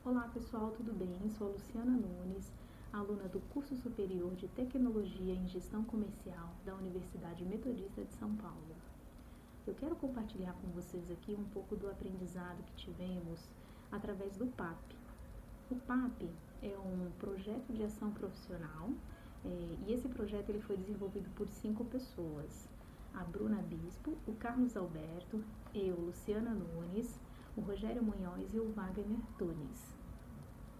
Olá pessoal, tudo bem? Sou a Luciana Nunes, aluna do curso superior de Tecnologia em Gestão Comercial da Universidade Metodista de São Paulo. Eu quero compartilhar com vocês aqui um pouco do aprendizado que tivemos através do PAP. O PAP é um projeto de ação profissional e esse projeto ele foi desenvolvido por 5 pessoas. A Bruna Bispo, o Carlos Alberto, eu, Luciana Nunes, o Rogério Munhoz e o Wagner Tunes.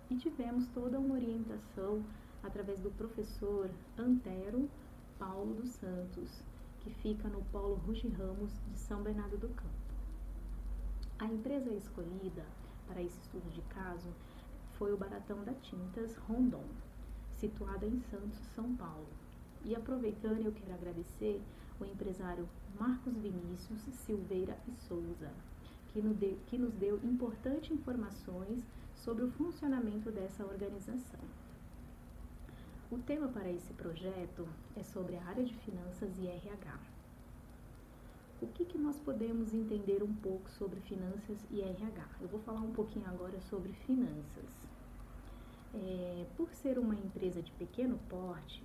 E tivemos toda uma orientação através do professor Antero Paulo dos Santos, que fica no Polo Ruge Ramos de São Bernardo do Campo. A empresa escolhida para esse estudo de caso foi o Baratão da Tintas Rondon, situada em Santos, São Paulo. E aproveitando, eu quero agradecer o empresário Marcos Vinícius Silveira e Souza, que nos deu importantes informações sobre o funcionamento dessa organização. O tema para esse projeto é sobre a área de finanças e RH. O que nós podemos entender um pouco sobre finanças e RH? Eu vou falar um pouquinho agora sobre finanças. Por ser uma empresa de pequeno porte,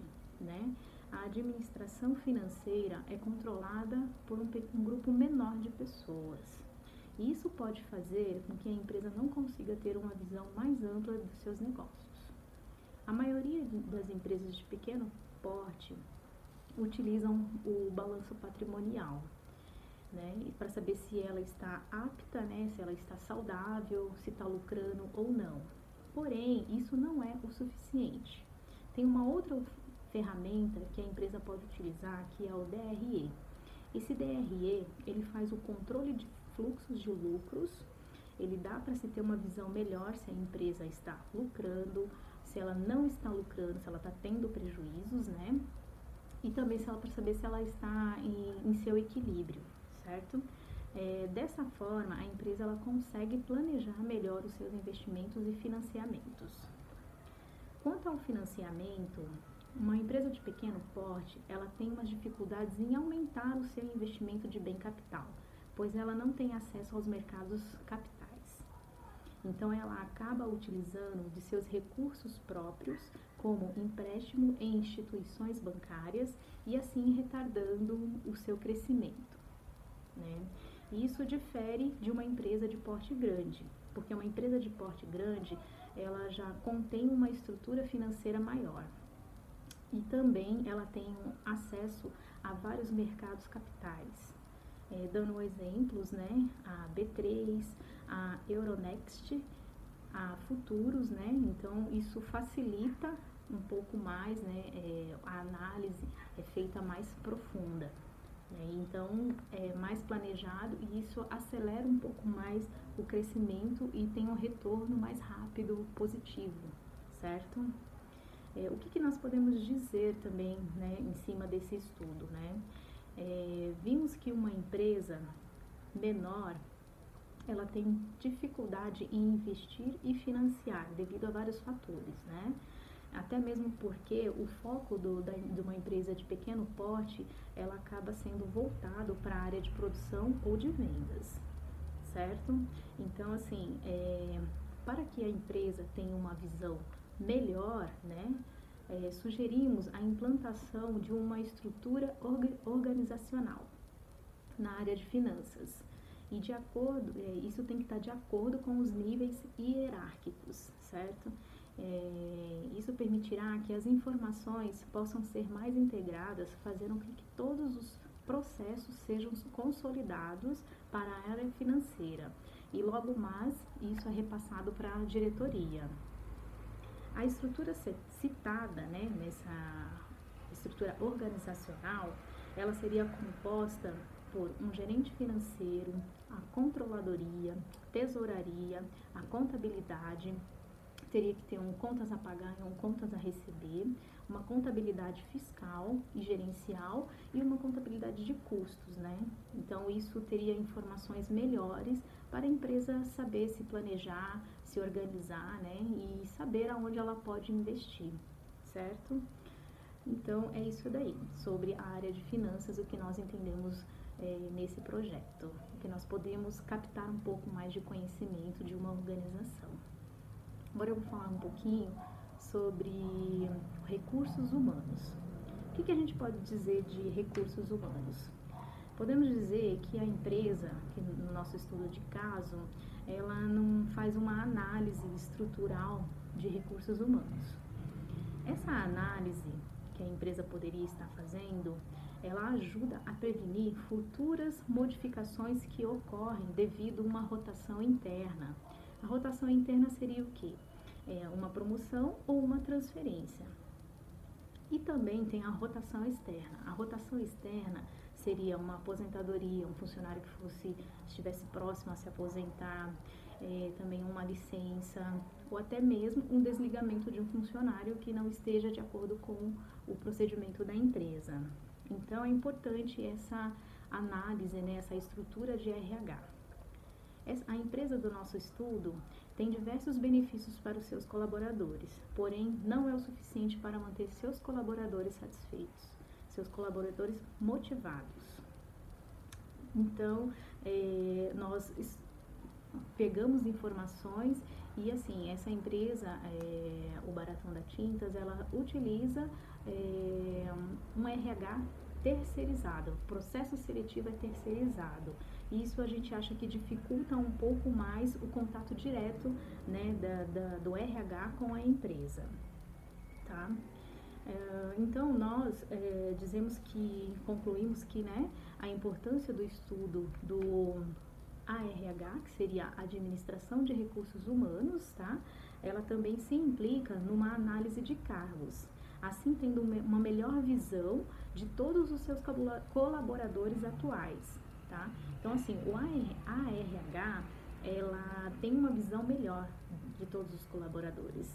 a administração financeira é controlada por um grupo menor de pessoas. E isso pode fazer com que a empresa não consiga ter uma visão mais ampla dos seus negócios. A maioria das empresas de pequeno porte utilizam o balanço patrimonial, para saber se ela está apta, se ela está saudável, se está lucrando ou não. Porém, isso não é o suficiente. Tem uma outra ferramenta que a empresa pode utilizar, que é o DRE. Esse DRE, ele faz o controle de fluxos de lucros, ele dá para se ter uma visão melhor se a empresa está lucrando, se ela não está lucrando, se ela está tendo prejuízos, e também para saber se ela está em seu equilíbrio, certo? Dessa forma, a empresa ela consegue planejar melhor os seus investimentos e financiamentos. Quanto ao financiamento, uma empresa de pequeno porte, ela tem umas dificuldades em aumentar o seu investimento de bem capital, pois ela não tem acesso aos mercados capitais. Então, ela acaba utilizando de seus recursos próprios, como empréstimo em instituições bancárias, e assim retardando o seu crescimento, Isso difere de uma empresa de porte grande, porque uma empresa de porte grande, ela já contém uma estrutura financeira maior. E também ela tem acesso a vários mercados capitais. Dando exemplos, a B3, a Euronext, a Futuros, Então isso facilita um pouco mais, a análise é feita mais profunda. Então é mais planejado e isso acelera um pouco mais o crescimento e tem um retorno mais rápido, positivo, certo? O que nós podemos dizer também, em cima desse estudo, vimos que uma empresa menor, ela tem dificuldade em investir e financiar devido a vários fatores, Até mesmo porque o foco de uma empresa de pequeno porte, ela acaba sendo voltado para a área de produção ou de vendas, certo? Então, assim, para que a empresa tenha uma visão melhor, sugerimos a implantação de uma estrutura organizacional na área de finanças. E isso tem que estar de acordo com os níveis hierárquicos, certo? Isso permitirá que as informações possam ser mais integradas, fazendo com que todos os processos sejam consolidados para a área financeira. E logo mais, isso é repassado para a diretoria. A estrutura citada, nessa estrutura organizacional, ela seria composta por um gerente financeiro, a controladoria, tesouraria, a contabilidade, teria que ter contas a pagar e contas a receber, uma contabilidade fiscal e gerencial e uma contabilidade de custos, Então, isso teria informações melhores para a empresa saber se planejar, se organizar, e saber aonde ela pode investir, certo? Então, é isso daí, sobre a área de finanças, o que nós entendemos nesse projeto, que nós podemos captar um pouco mais de conhecimento de uma organização. Agora eu vou falar um pouquinho sobre recursos humanos. O que a gente pode dizer de recursos humanos? Podemos dizer que a empresa, que no nosso estudo de caso, ela não faz uma análise estrutural de recursos humanos. Essa análise que a empresa poderia estar fazendo, ela ajuda a prevenir futuras modificações que ocorrem devido a uma rotação interna. A rotação interna seria o quê? Uma promoção ou uma transferência. E também tem a rotação externa. A rotação externa seria uma aposentadoria, um funcionário que estivesse próximo a se aposentar, também uma licença, ou até mesmo um desligamento de um funcionário que não esteja de acordo com o procedimento da empresa. Então, é importante essa análise, né, essa estrutura de RH. A empresa do nosso estudo tem diversos benefícios para os seus colaboradores, porém não é o suficiente para manter seus colaboradores satisfeitos, seus colaboradores motivados. Então, nós pegamos informações e assim, essa empresa, o Baratão da Tintas, ela utiliza um RH terceirizado, o processo seletivo é terceirizado. Isso a gente acha que dificulta um pouco mais o contato direto, né, do RH com a empresa, tá? Então, nós concluímos que, né, a importância do estudo do ARH, que seria a Administração de Recursos Humanos, tá? Ela também se implica numa análise de cargos, assim tendo uma melhor visão de todos os seus colaboradores atuais, tá? Então, assim, o ARH, ela tem uma visão melhor de todos os colaboradores.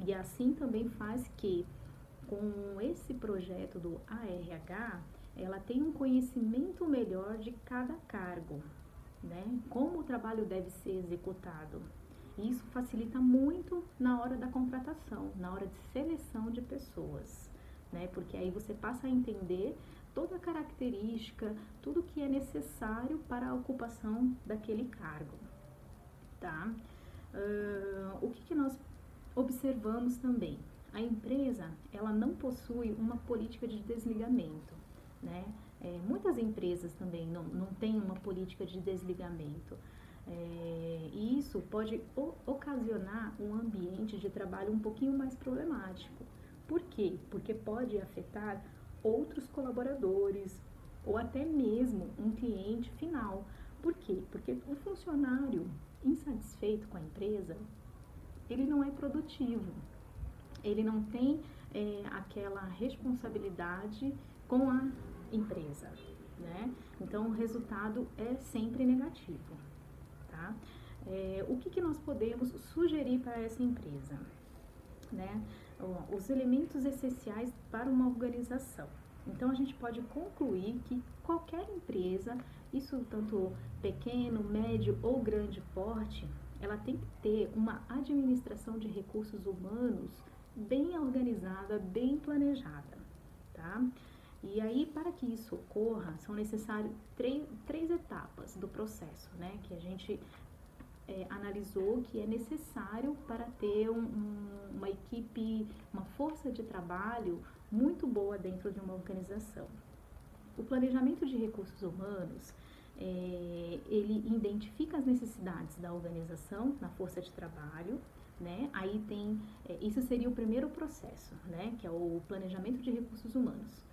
E assim também faz que, com esse projeto do ARH, ela tem um conhecimento melhor de cada cargo, né? Como o trabalho deve ser executado. E isso facilita muito na hora da contratação, na hora de seleção de pessoas, né? Porque aí você passa a entender toda a característica, tudo que é necessário para a ocupação daquele cargo, tá? O que nós observamos também? A empresa, ela não possui uma política de desligamento, né? Muitas empresas também não têm uma política de desligamento. E isso pode ocasionar um ambiente de trabalho um pouquinho mais problemático. Por quê? Porque pode afetar outros colaboradores ou até mesmo um cliente final. Por quê? Porque o funcionário insatisfeito com a empresa, ele não é produtivo, ele não tem aquela responsabilidade com a empresa, né? Então, o resultado é sempre negativo, tá? O que nós podemos sugerir para essa empresa, né? Os elementos essenciais para uma organização. Então, a gente pode concluir que qualquer empresa, isso tanto pequeno, médio ou grande porte, ela tem que ter uma administração de recursos humanos bem organizada, bem planejada, tá? E aí, para que isso ocorra, são necessárias três etapas do processo, né? Que a gente analisou que é necessário para ter uma equipe, uma força de trabalho muito boa dentro de uma organização. O planejamento de recursos humanos, ele identifica as necessidades da organização na força de trabalho, né? Aí tem, isso seria o primeiro processo, né? Que é o planejamento de recursos humanos.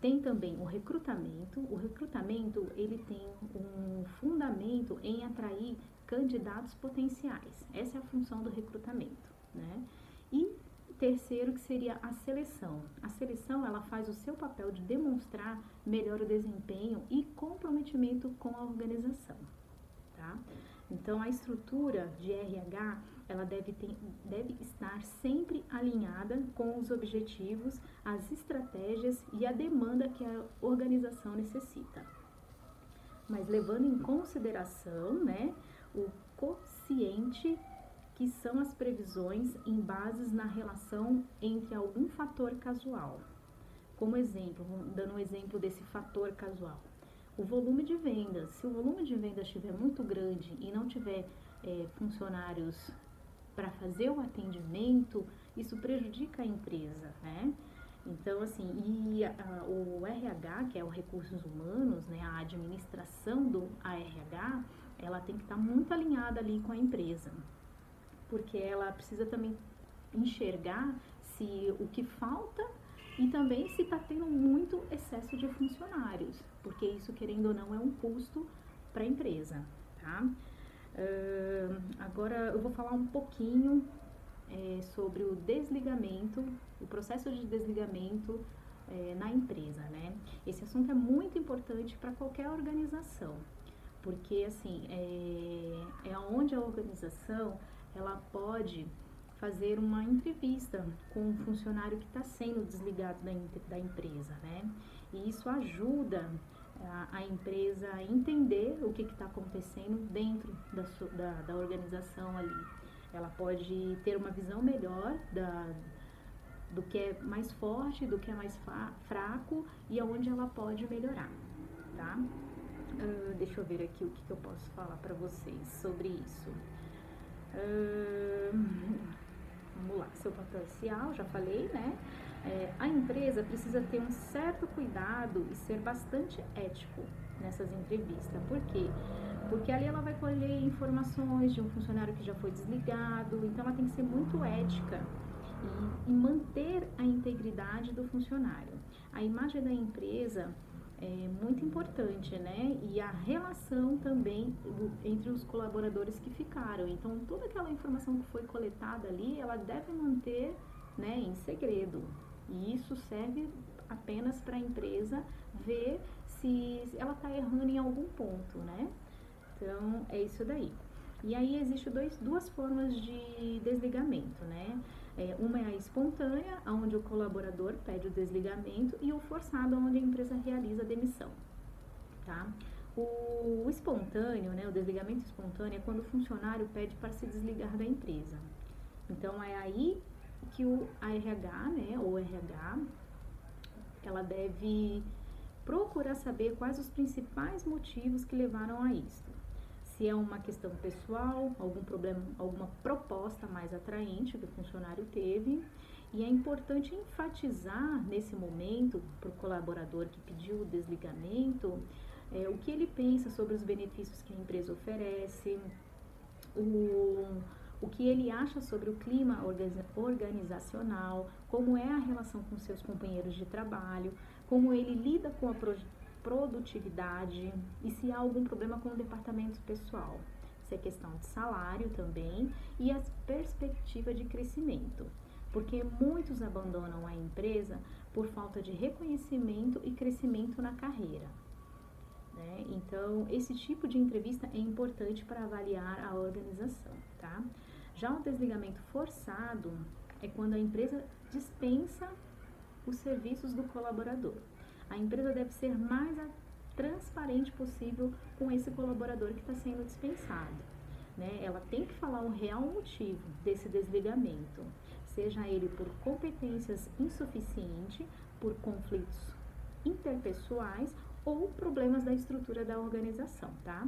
Tem também o recrutamento. O recrutamento, ele tem um fundamento em atrair candidatos potenciais. Essa é a função do recrutamento, né? E terceiro, que seria a seleção. A seleção, ela faz o seu papel de demonstrar melhor o desempenho e comprometimento com a organização, tá? Então, a estrutura de RH, ela deve estar sempre alinhada com os objetivos, as estratégias e a demanda que a organização necessita. Mas levando em consideração, né, o quociente, que são as previsões em bases na relação entre algum fator casual. Como exemplo, dando um exemplo desse fator casual, o volume de vendas. Se o volume de vendas estiver muito grande e não tiver funcionários para fazer o atendimento, isso prejudica a empresa, né? Então, assim, o RH, que é o Recursos Humanos, né, a administração do ARH, ela tem que estar muito alinhada ali com a empresa, porque ela precisa também enxergar se o que falta e também se está tendo muito excesso de funcionários, porque isso, querendo ou não, é um custo para a empresa, tá? Agora eu vou falar um pouquinho sobre o desligamento, o processo de desligamento na empresa, né? Esse assunto é muito importante para qualquer organização, porque assim, é onde a organização ela pode fazer uma entrevista com um funcionário que está sendo desligado da empresa, né? E isso ajuda a empresa a entender o que está acontecendo dentro da organização ali. Ela pode ter uma visão melhor do que é mais forte, do que é mais fraco e aonde ela pode melhorar, tá? Deixa eu ver aqui o que eu posso falar para vocês sobre isso. Vamos lá, seu papel inicial, já falei, né? A empresa precisa ter um certo cuidado e ser bastante ético nessas entrevistas. Por quê? Porque ali ela vai colher informações de um funcionário que já foi desligado, então ela tem que ser muito ética e manter a integridade do funcionário. A imagem da empresa é muito importante, né? E a relação também entre os colaboradores que ficaram. Então, toda aquela informação que foi coletada ali, ela deve manter, né, em segredo. E isso serve apenas para a empresa ver se ela está errando em algum ponto, né? Então, é isso daí. E aí, existem duas formas de desligamento, né? Uma é a espontânea, onde o colaborador pede o desligamento, e o forçado, onde a empresa realiza a demissão, tá? O espontâneo, né, o desligamento espontâneo é quando o funcionário pede para se desligar da empresa. Então, é aí que a RH, né, ou RH, ela deve procurar saber quais os principais motivos que levaram a isso. Se é uma questão pessoal, algum problema, alguma proposta mais atraente que o funcionário teve. E é importante enfatizar nesse momento para o colaborador que pediu o desligamento o que ele pensa sobre os benefícios que a empresa oferece, o que ele acha sobre o clima organizacional, como é a relação com seus companheiros de trabalho, como ele lida com a produtividade e se há algum problema com o departamento pessoal, se é questão de salário também e as perspectivas de crescimento, porque muitos abandonam a empresa por falta de reconhecimento e crescimento na carreira, né? Então, esse tipo de entrevista é importante para avaliar a organização, tá? Já o desligamento forçado é quando a empresa dispensa os serviços do colaborador. A empresa deve ser mais transparente possível com esse colaborador que está sendo dispensado, né? Ela tem que falar o real motivo desse desligamento, seja ele por competências insuficientes, por conflitos interpessoais ou problemas da estrutura da organização, tá?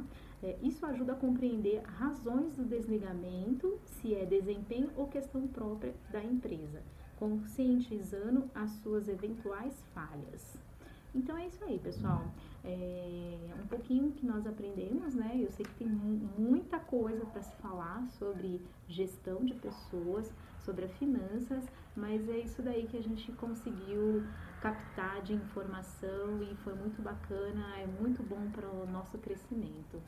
Isso ajuda a compreender razões do desligamento, se é desempenho ou questão própria da empresa, conscientizando as suas eventuais falhas. Então é isso aí, pessoal. Um pouquinho que nós aprendemos, né? Eu sei que tem muita coisa para se falar sobre gestão de pessoas, sobre as finanças, mas é isso daí que a gente conseguiu captar de informação e foi muito bacana, é muito bom para o nosso crescimento.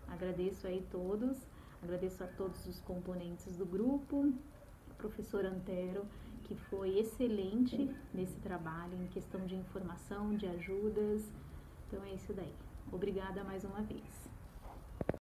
Agradeço aí todos, agradeço a todos os componentes do grupo, professor Antero, que foi excelente nesse trabalho em questão de informação, de ajudas. Então é isso daí. Obrigada mais uma vez.